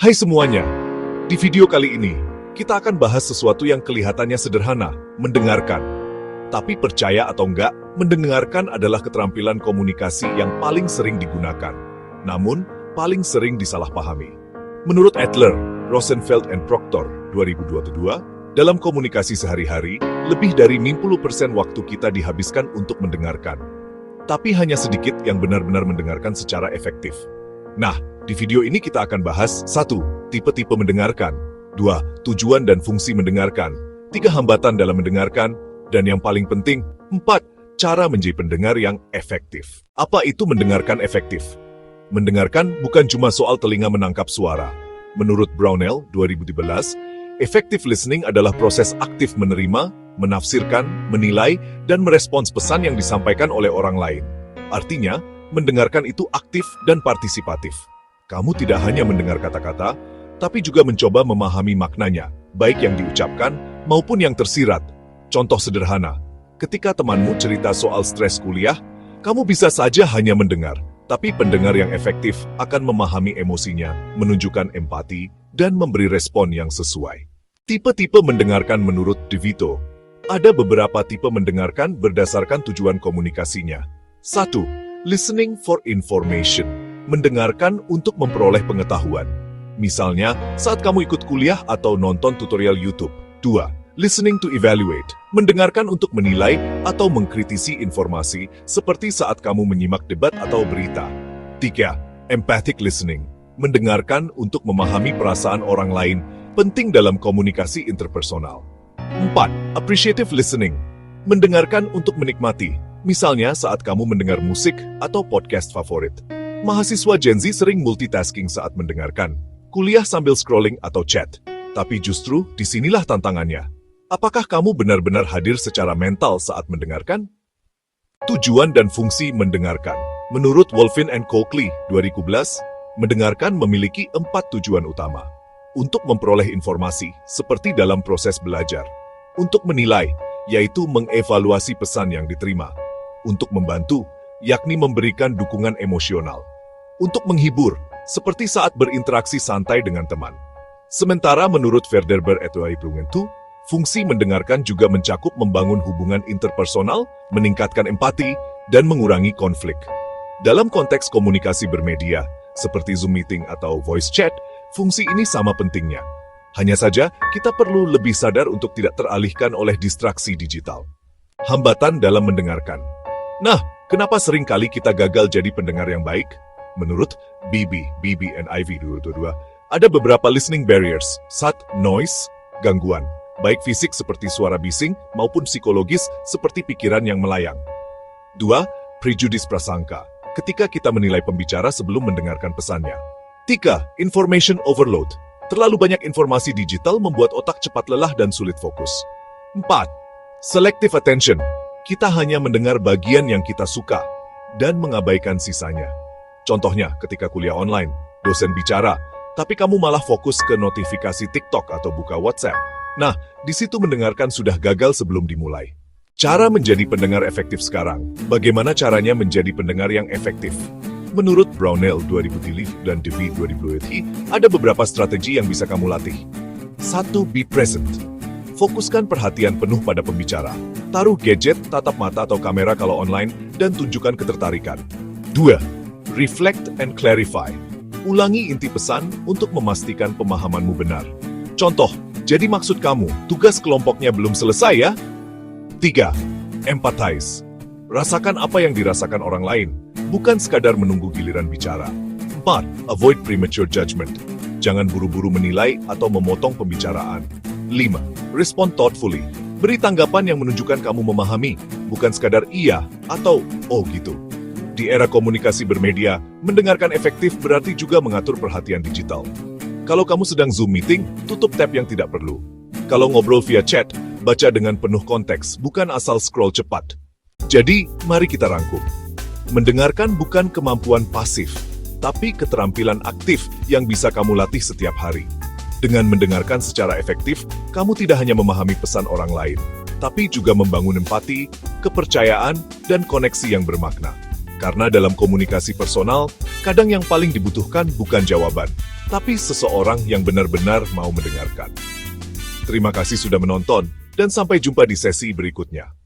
Hai semuanya, di video kali ini, kita akan bahas sesuatu yang kelihatannya sederhana, mendengarkan. Tapi percaya atau enggak, mendengarkan adalah keterampilan komunikasi yang paling sering digunakan. Namun, paling sering disalahpahami. Menurut Adler, Rosenfeld and Proctor 2022, dalam komunikasi sehari-hari, lebih dari 90% waktu kita dihabiskan untuk mendengarkan. Tapi hanya sedikit yang benar-benar mendengarkan secara efektif. Nah, di video ini kita akan bahas 1. Tipe-tipe mendengarkan 2. Tujuan dan fungsi mendengarkan 3. Hambatan dalam mendengarkan dan yang paling penting 4. Cara menjadi pendengar yang efektif. Apa itu mendengarkan efektif? Mendengarkan bukan cuma soal telinga menangkap suara. Menurut Brownell 2013, effective listening adalah proses aktif menerima, menafsirkan, menilai, dan merespons pesan yang disampaikan oleh orang lain. Artinya, mendengarkan itu aktif dan partisipatif. Kamu tidak hanya mendengar kata-kata, tapi juga mencoba memahami maknanya, baik yang diucapkan maupun yang tersirat. Contoh sederhana, ketika temanmu cerita soal stres kuliah, kamu bisa saja hanya mendengar, tapi pendengar yang efektif akan memahami emosinya, menunjukkan empati, dan memberi respon yang sesuai. Tipe-tipe mendengarkan menurut DeVito. Ada beberapa tipe mendengarkan berdasarkan tujuan komunikasinya. 1. Listening for information. Mendengarkan untuk memperoleh pengetahuan. Misalnya, saat kamu ikut kuliah atau nonton tutorial YouTube. 2. Listening to evaluate. Mendengarkan untuk menilai atau mengkritisi informasi seperti saat kamu menyimak debat atau berita. 3. Empathic listening. Mendengarkan untuk memahami perasaan orang lain, penting dalam komunikasi interpersonal. 4. Appreciative listening. Mendengarkan untuk menikmati. Misalnya saat kamu mendengar musik atau podcast favorit. Mahasiswa Gen Z sering multitasking saat mendengarkan, kuliah sambil scrolling atau chat. Tapi justru disinilah tantangannya. Apakah kamu benar-benar hadir secara mental saat mendengarkan? Tujuan dan fungsi mendengarkan. Menurut Wolfin and Coakley 2011, mendengarkan memiliki 4 tujuan utama. Untuk memperoleh informasi, seperti dalam proses belajar. Untuk menilai, yaitu mengevaluasi pesan yang diterima. Untuk membantu, yakni memberikan dukungan emosional. Untuk menghibur, seperti saat berinteraksi santai dengan teman. Sementara menurut Verderber et al. Fungsi mendengarkan juga mencakup membangun hubungan interpersonal, meningkatkan empati, dan mengurangi konflik. Dalam konteks komunikasi bermedia, seperti Zoom meeting atau voice chat, fungsi ini sama pentingnya. Hanya saja, kita perlu lebih sadar untuk tidak teralihkan oleh distraksi digital. Hambatan dalam mendengarkan. Nah, kenapa sering kali kita gagal jadi pendengar yang baik? Menurut BB and Ivy 2022, ada beberapa listening barriers. 1. Noise, gangguan, baik fisik seperti suara bising maupun psikologis seperti pikiran yang melayang. 2. Prejudice prasangka, ketika kita menilai pembicara sebelum mendengarkan pesannya. 3. Information overload, terlalu banyak informasi digital membuat otak cepat lelah dan sulit fokus. 4. Selective attention, kita hanya mendengar bagian yang kita suka dan mengabaikan sisanya. Contohnya, ketika kuliah online, dosen bicara, tapi kamu malah fokus ke notifikasi TikTok atau buka WhatsApp. Nah, di situ mendengarkan sudah gagal sebelum dimulai. Cara menjadi pendengar efektif sekarang. Bagaimana caranya menjadi pendengar yang efektif? Menurut Brownell 2000 dan DeVee 2020, ada beberapa strategi yang bisa kamu latih. 1. Be present. Fokuskan perhatian penuh pada pembicara. Taruh gadget, tatap mata atau kamera kalau online, dan tunjukkan ketertarikan. 2. Reflect and clarify. Ulangi inti pesan untuk memastikan pemahamanmu benar. Contoh, jadi maksud kamu, tugas kelompoknya belum selesai ya? 3. Empathize. Rasakan apa yang dirasakan orang lain, bukan sekadar menunggu giliran bicara. 4. Avoid premature judgment. Jangan buru-buru menilai atau memotong pembicaraan. 5. Respond thoughtfully. Beri tanggapan yang menunjukkan kamu memahami, bukan sekadar iya atau oh gitu. Di era komunikasi bermedia, mendengarkan efektif berarti juga mengatur perhatian digital. Kalau kamu sedang Zoom meeting, tutup tab yang tidak perlu. Kalau ngobrol via chat, baca dengan penuh konteks, bukan asal scroll cepat. Jadi, mari kita rangkum. Mendengarkan bukan kemampuan pasif, tapi keterampilan aktif yang bisa kamu latih setiap hari. Dengan mendengarkan secara efektif, kamu tidak hanya memahami pesan orang lain, tapi juga membangun empati, kepercayaan, dan koneksi yang bermakna. Karena dalam komunikasi personal, kadang yang paling dibutuhkan bukan jawaban, tapi seseorang yang benar-benar mau mendengarkan. Terima kasih sudah menonton, dan sampai jumpa di sesi berikutnya.